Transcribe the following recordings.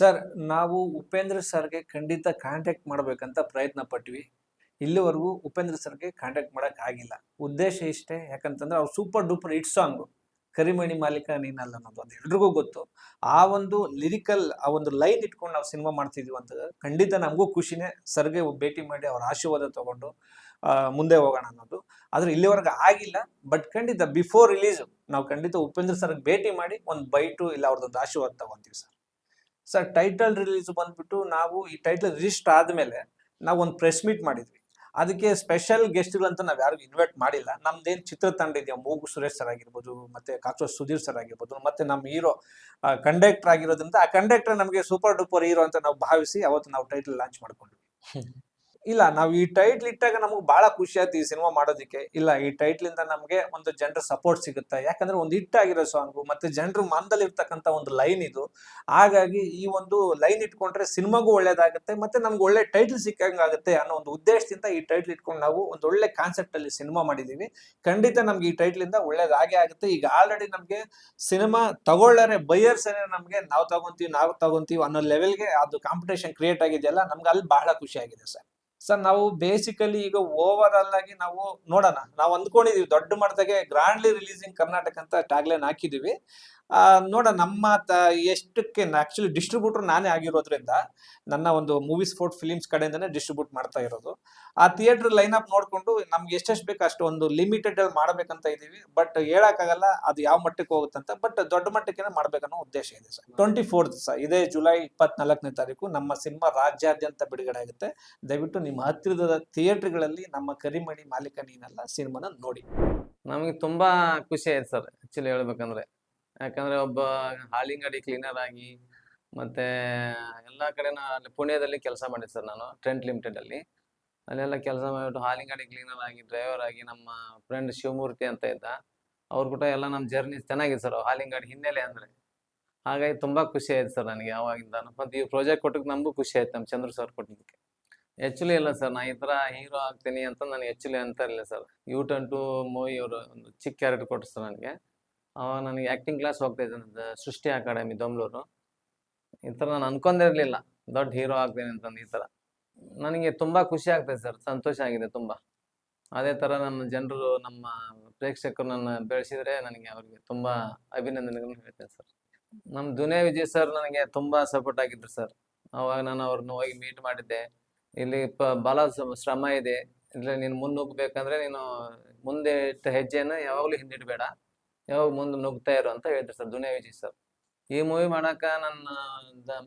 Sir, ನಾವು ಉಪೇಂದ್ರ ಸರ್ಗೆ ಖಂಡಿತ ಕಾಂಟ್ಯಾಕ್ಟ್ ಮಾಡ್ಬೇಕಂತ ಪ್ರಯತ್ನ ಪಟ್ವಿ. ಇಲ್ಲಿವರೆಗೂ ಉಪೇಂದ್ರ ಸರ್ಗೆ ಕಾಂಟ್ಯಾಕ್ಟ್ ಮಾಡಕ್ ಆಗಿಲ್ಲ. ಉದ್ದೇಶ ಇಷ್ಟೇ, ಯಾಕಂತಂದ್ರೆ ಅವ್ರು ಸೂಪರ್ ಡೂಪರ್ ಹಿಟ್ ಸಾಂಗ್ ಕರಿಮಣಿ ಮಾಲೀಕ ನೀನಲ್ಲ ಅನ್ನೋದು ಒಂದು ಎಲ್ರಿಗೂ ಗೊತ್ತು. ಆ ಒಂದು ಲಿರಿಕಲ್ ಆ ಒಂದು ಲೈನ್ ಇಟ್ಕೊಂಡು ನಾವು ಸಿನಿಮಾ ಮಾಡ್ತಿದ್ವಿ ಅಂತ ಖಂಡಿತ ನಮಗೂ ಖುಷಿನೇ. ಸರ್ಗೆ ಭೇಟಿ ಮಾಡಿ ಅವ್ರ ಆಶೀರ್ವಾದ ತಗೊಂಡು ಮುಂದೆ ಹೋಗೋಣ ಅನ್ನೋದು. ಆದ್ರೆ ಇಲ್ಲಿವರೆಗೂ ಆಗಿಲ್ಲ. ಬಟ್ ಖಂಡಿತ ಬಿಫೋರ್ ರಿಲೀಸ್ ನಾವು ಖಂಡಿತ ಉಪೇಂದ್ರ ಸರ್ಗೆ ಭೇಟಿ ಮಾಡಿ ಒಂದು ಬೈಟು ಇಲ್ಲ ಅವ್ರದ್ದೊಂದು ಆಶೀರ್ವಾದ ತಗೊಂತೀವಿ ಸರ್. ಸರ್, ಟೈಟಲ್ ರಿಲೀಸ್ ಬಂದ್ಬಿಟ್ಟು ನಾವು ಈ ಟೈಟಲ್ ರಿಜಿಸ್ಟರ್ ಆದ್ಮೇಲೆ ನಾವು ಒಂದು ಪ್ರೆಸ್ ಮೀಟ್ ಮಾಡಿದ್ವಿ. ಅದಕ್ಕೆ ಸ್ಪೆಷಲ್ ಗೆಸ್ಟ್ಗಳಂತ ನಾವು ಯಾರಿಗೂ ಇನ್ವೈಟ್ ಮಾಡಿಲ್ಲ. ನಮ್ದೇನು ಚಿತ್ರತಂಡ ಇದೆಯಾ, ಮೂಗು ಸುರೇಶ್ ಸರ್ ಆಗಿರ್ಬೋದು, ಮತ್ತೆ ಕಾಕ್ರೋಚ್ ಸುಧೀರ್ ಸರ್ ಆಗಿರ್ಬೋದು, ಮತ್ತೆ ನಮ್ಮ ಹೀರೋ ಕಂಡಕ್ಟರ್ ಆಗಿರೋದ್ರಿಂದ ಆ ಕಂಡಕ್ಟರ್ ನಮಗೆ ಸೂಪರ್ ಡೂಪರ್ ಹೀರೋ ಅಂತ ನಾವು ಭಾವಿಸಿ ಅವತ್ತು ನಾವು ಟೈಟಲ್ ಲಾಂಚ್ ಮಾಡ್ಕೊಂಡ್ವಿ. ಇಲ್ಲ, ನಾವು ಈ ಟೈಟ್ಲ್ ಇಟ್ಟಾಗ ನಮಗೆ ಬಹಳ ಖುಷಿ ಆಯ್ತು ಈ ಸಿನಿಮಾ ಮಾಡೋದಕ್ಕೆ. ಇಲ್ಲ, ಈ ಟೈಟ್ಲ್ ಇಂದ ನಮಗೆ ಒಂದು ಜನರ ಸಪೋರ್ಟ್ ಸಿಗುತ್ತೆ. ಯಾಕಂದ್ರೆ ಒಂದು ಹಿಟ್ ಆಗಿರೋ ಸಾಂಗು, ಮತ್ತೆ ಜನರ ಮನದಲ್ಲಿ ಇರ್ತಕ್ಕಂಥ ಒಂದು ಲೈನ್ ಇದು. ಹಾಗಾಗಿ ಈ ಒಂದು ಲೈನ್ ಇಟ್ಕೊಂಡ್ರೆ ಸಿನಿಮಾಗೂ ಒಳ್ಳೇದಾಗುತ್ತೆ, ಮತ್ತೆ ನಮ್ಗೆ ಒಳ್ಳೆ ಟೈಟ್ಲ್ ಸಿಕ್ಕಂಗಾಗುತ್ತೆ ಅನ್ನೋ ಒಂದು ಉದ್ದೇಶದಿಂದ ಈ ಟೈಟ್ಲ್ ಇಟ್ಕೊಂಡು ನಾವು ಒಂದು ಒಳ್ಳೆ ಕಾನ್ಸೆಪ್ಟ್ ಅಲ್ಲಿ ಸಿನಿಮಾ ಮಾಡಿದೀವಿ. ಖಂಡಿತ ನಮ್ಗೆ ಈ ಟೈಟ್ಲ್ ಇಂದ ಒಳ್ಳೇದಾಗೇ ಆಗುತ್ತೆ. ಈಗ ಆಲ್ರೆಡಿ ನಮ್ಗೆ ಸಿನಿಮಾ ತಗೊಳ್ಳರೆ ಬೈಯರ್ಸ್ ನಮ್ಗೆ ನಾವು ತಗೊಂತೀವಿ ಅನ್ನೋ ಲೆವೆಲ್ಗೆ ಅದು ಕಾಂಪಿಟೇಷನ್ ಕ್ರಿಯೇಟ್ ಆಗಿದೆಯಲ್ಲ, ನಮ್ಗೆ ಅಲ್ಲಿ ಬಹಳ ಖುಷಿ ಆಗಿದೆ ಸರ್. ಸರ್, ನಾವು ಬೇಸಿಕಲಿ ಈಗ ಓವರ್ ಆಲ್ ಆಗಿ ನಾವು ನೋಡೋಣ, ನಾವು ಅಂದ್ಕೊಂಡಿದೀವಿ ದೊಡ್ಡ ಮಟ್ಟದಾಗೆ ಗ್ರಾಂಡ್ಲಿ ರಿಲೀಸಿಂಗ್ ಕರ್ನಾಟಕ ಅಂತ ಟ್ಯಾಗ್ಲೈನ್ ಹಾಕಿದೀವಿ. ನೋಡೋಣ ನಮ್ಮ ಎಷ್ಟಕ್ಕೆ ಆಕ್ಚುಲಿ ಡಿಸ್ಟ್ರಿಬ್ಯೂಟರ್ ನಾನೇ ಆಗಿರೋದ್ರಿಂದ ನನ್ನ ಒಂದು ಮೂವೀಸ್ ಫೋರ್ಟ್ ಫಿಲಿಮ್ಸ್ ಕಡೆಯಿಂದನೇ ಡಿಸ್ಟ್ರಿಬ್ಯೂಟ್ ಮಾಡ್ತಾ ಇರೋದು. ಆ ಥಿಯೇಟರ್ ಲೈನ್ ಅಪ್ ನೋಡ್ಕೊಂಡು ನಮ್ಗೆ ಎಷ್ಟೆಷ್ಟು ಬೇಕು ಅಷ್ಟು ಒಂದು ಲಿಮಿಟೆಡ್ ಅಲ್ಲಿ ಮಾಡ್ಬೇಕಂತ ಇದೀವಿ. ಬಟ್ ಹೇಳಕ್ಕಾಗಲ್ಲ ಅದು ಯಾವ ಮಟ್ಟಕ್ಕೆ ಹೋಗುತ್ತಂತ. ಬಟ್ ದೊಡ್ಡ ಮಟ್ಟಕ್ಕೆ ಮಾಡ್ಬೇಕನ್ನೋ ಉದ್ದೇಶ ಇದೆ ಸರ್. 24th ಸರ್, ಇದೇ ಜುಲೈ 24ನೇ ತಾರೀಕು ನಮ್ಮ ಸಿನಿಮಾ ರಾಜ್ಯಾದ್ಯಂತ ಬಿಡುಗಡೆ ಆಗುತ್ತೆ. ದಯವಿಟ್ಟು ನಿಮ್ಮ ಹತ್ತಿರದ ಥಿಯೇಟರ್ಗಳಲ್ಲಿ ನಮ್ಮ ಕರಿಮಣಿ ಮಾಲೀಕ ನೀನಲ್ಲ ಸಿನಿಮಾನ ನೋಡಿ. ನಮಗೆ ತುಂಬಾ ಖುಷಿ ಆಯ್ತು ಸರ್, ಆಕ್ಚುಲಿ ಹೇಳ್ಬೇಕಂದ್ರೆ. ಯಾಕಂದ್ರೆ ಒಬ್ಬ ಹಾಲಿಂಗಡಿ ಕ್ಲೀನರ್ ಆಗಿ ಮತ್ತೆ ಎಲ್ಲ ಕಡೆ ಅಲ್ಲಿ ಪುಣೆದಲ್ಲಿ ಕೆಲಸ ಮಾಡಿದ್ದೆ ಸರ್ ನಾನು, ಟ್ರೆಂಟ್ ಲಿಮಿಟೆಡ್ ಅಲ್ಲಿ. ಅಲ್ಲೆಲ್ಲ ಕೆಲಸ ಮಾಡಿಬಿಟ್ಟು ಹಾಲಿಂಗಡಿ ಕ್ಲೀನರ್ ಆಗಿ, ಡ್ರೈವರ್ ಆಗಿ, ನಮ್ಮ ಫ್ರೆಂಡ್ ಶಿವಮೂರ್ತಿ ಅಂತ ಇದ್ದ, ಅವ್ರ ಕೂಡ ಎಲ್ಲ ನಮ್ಮ ಜರ್ನಿ ಚೆನ್ನಾಗಿದೆ ಸರ್. ಹಾಲಿಂಗಡಿ ಹಿನ್ನೆಲೆ ಅಂದ್ರೆ ಹಾಗಾಗಿ ತುಂಬಾ ಖುಷಿ ಆಯ್ತು ಸರ್ ನನಗೆ ಆವಾಗಿಂದ. ಮತ್ತೆ ಈ ಪ್ರಾಜೆಕ್ಟ್ ಕೊಟ್ಟಕ್ಕೆ ನಮಗೂ ಖುಷಿ ಆಯ್ತು, ನಮ್ಮ ಚಂದ್ರ ಸರ್ ಕೊಟ್ಟಿದ್ದಕ್ಕೆ. ಆಕ್ಚುಲಿ ಇಲ್ಲ ಸರ್, ನಾ ಈ ತರ ಹೀರೋ ಆಗ್ತೀನಿ ಅಂತ ನಾನು ಆಕ್ಚುಲಿ ಅಂತ ಇರಲಿಲ್ಲ ಸರ್. U-turn ಮೂವಿ ಅವರು ಒಂದು ಚಿಕ್ಕ ಕ್ಯಾರೆಕ್ಟರ್ ಕೊಟ್ಟರು ಸರ್ ನನಗೆ. ಅವಾಗ ನನಗೆ ಆಕ್ಟಿಂಗ್ ಕ್ಲಾಸ್ ಹೋಗ್ತಾ ಇದ್ದೆ ಸೃಷ್ಟಿ ಅಕಾಡೆಮಿ ದೊಮ್ಲೂರು. ಈ ಥರ ನಾನು ಅನ್ಕೊಂಡಿರ್ಲಿಲ್ಲ ದೊಡ್ಡ ಹೀರೋ ಆಗ್ತೀನಿ ಅಂತಂದು. ಈ ಥರ ನನಗೆ ತುಂಬಾ ಖುಷಿ ಆಗ್ತದೆ ಸರ್, ಸಂತೋಷ ಆಗಿದೆ ತುಂಬಾ. ಅದೇ ಥರ ನಮ್ಮ ಜನರು, ನಮ್ಮ ಪ್ರೇಕ್ಷಕರು ನನ್ನ ಬೆಳೆಸಿದ್ರೆ ನನಗೆ ಅವ್ರಿಗೆ ತುಂಬಾ ಅಭಿನಂದನೆಗಳನ್ನು ಹೇಳ್ತೇನೆ ಸರ್. ನಮ್ಮ ದುನಿಯಾ ವಿಜಯ್ ಸರ್ ನನಗೆ ತುಂಬಾ ಸಪೋರ್ಟ್ ಆಗಿದ್ರು ಸರ್. ಅವಾಗ ನಾನು ಅವ್ರನ್ನ ಹೋಗಿ ಮೀಟ್ ಮಾಡಿದ್ದೆ. ಇಲ್ಲಿ ಬಹಳ ಶ್ರಮ ಇದೆ, ಇಲ್ಲಿ ನೀನು ಮುನ್ನುಗ್ಗಬೇಕಂದ್ರೆ ನೀನು ಮುಂದೆ ಇಟ್ಟ ಹೆಜ್ಜೆಯನ್ನು ಯಾವಾಗಲೂ ಹಿಂದಿಡಬೇಡ, ಯಾವಾಗ ಮುಂದೆ ನುಗ್ತಾ ಇರು ಅಂತ ಹೇಳಿದ್ರು ಸರ್ ದುನಿಯಾ ವಿಜಯ್ ಸರ್. ಈ ಮೂವಿ ಮಾಡಾಕ ನನ್ನ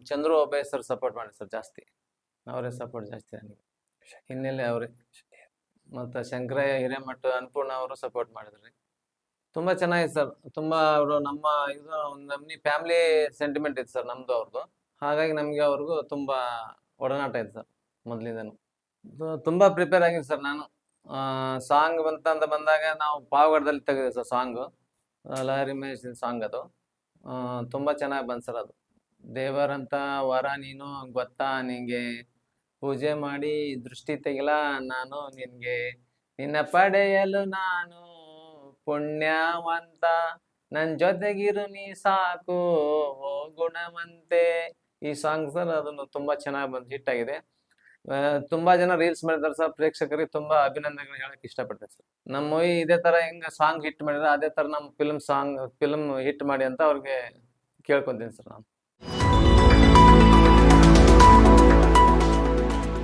ಚಂದ್ರು ಒಬ್ಬ ಸರ್ ಸಪೋರ್ಟ್ ಮಾಡಿ ಸರ್ ಜಾಸ್ತಿ. ಅವರೇ ಸಪೋರ್ಟ್ ಜಾಸ್ತಿ ನನಗೆ, ಹಿನ್ನೆಲೆ ಅವರೇ. ಮತ್ತು ಶಂಕರಯ್ಯ ಹಿರೇಮಠ, ಅನ್ನಪೂರ್ಣ ಅವರು ಸಪೋರ್ಟ್ ಮಾಡಿದ್ರಿ. ತುಂಬಾ ಚೆನ್ನಾಗಿದೆ ಸರ್. ತುಂಬಾ ಅವರು ನಮ್ಮ ಇದು ಒಂದು ನಮ್ನಿ ಫ್ಯಾಮಿಲಿ ಸೆಂಟಿಮೆಂಟ್ ಇತ್ತು ಸರ್ ನಮ್ದು ಅವ್ರದ್ದು. ಹಾಗಾಗಿ ನಮ್ಗೆ ಅವ್ರಿಗೂ ತುಂಬಾ ಒಡನಾಟ ಇದೆ ಸರ್ ಮೊದಲಿಂದನು. ತುಂಬಾ ಪ್ರಿಪೇರ್ ಆಗಿದೆ ಸರ್ ನಾನು. ಸಾಂಗ್ ಅಂತ ಬಂದಾಗ ನಾವು ಪಾವಗಡದಲ್ಲಿ ತೆಗೆದಿದೆ sir song, Lahari Mahesh song ಅದು. ತುಂಬಾ ಚೆನ್ನಾಗಿ ಬಂತು ಸರ್ ಅದು. ದೇವರಂತ ವರ ನೀನು ಗೊತ್ತಾ ನಿಂಗೆ, ಪೂಜೆ ಮಾಡಿ ದೃಷ್ಟಿ ತೆಗಿಲ ನಾನು ನಿನ್ಗೆ, ನಿನ್ನ ಪಡೆಯಲು ನಾನು ಪುಣ್ಯವಂತ, ನನ್ ಜೊತೆಗಿರು ನೀ ಸಾಕು ಓ ಗುಣವಂತೆ. ಈ ಸಾಂಗ್ ಸರ್ ಅದನ್ನು ತುಂಬಾ ಚೆನ್ನಾಗಿ ಬಂದು ಹಿಟ್ ಆಗಿದೆ. ತುಂಬಾ ಜನ ರೀಲ್ಸ್ ಮಾಡಿದಾರೆ ಸರ್. ಪ್ರೇಕ್ಷಕರಿಗೆ ತುಂಬಾ ಅಭಿನಂದನೆಗಳು ಹೇಳಕ್ ಇಷ್ಟಪಡ್ತೇನೆ ಸರ್. ನಮ್ಮ ಮೂವಿ ಇದೇ ತರ ಹೆಂಗ ಸಾಂಗ್ ಹಿಟ್ ಮಾಡಿದ್ರೆ ಅದೇ ತರ ನಮ್ಮ ಫಿಲ್ಮ್ ಹಿಟ್ ಮಾಡಿ ಅಂತ ಅವ್ರಿಗೆ ಕೇಳ್ಕೊಂತೀನಿ ಸರ್ ನಾನು.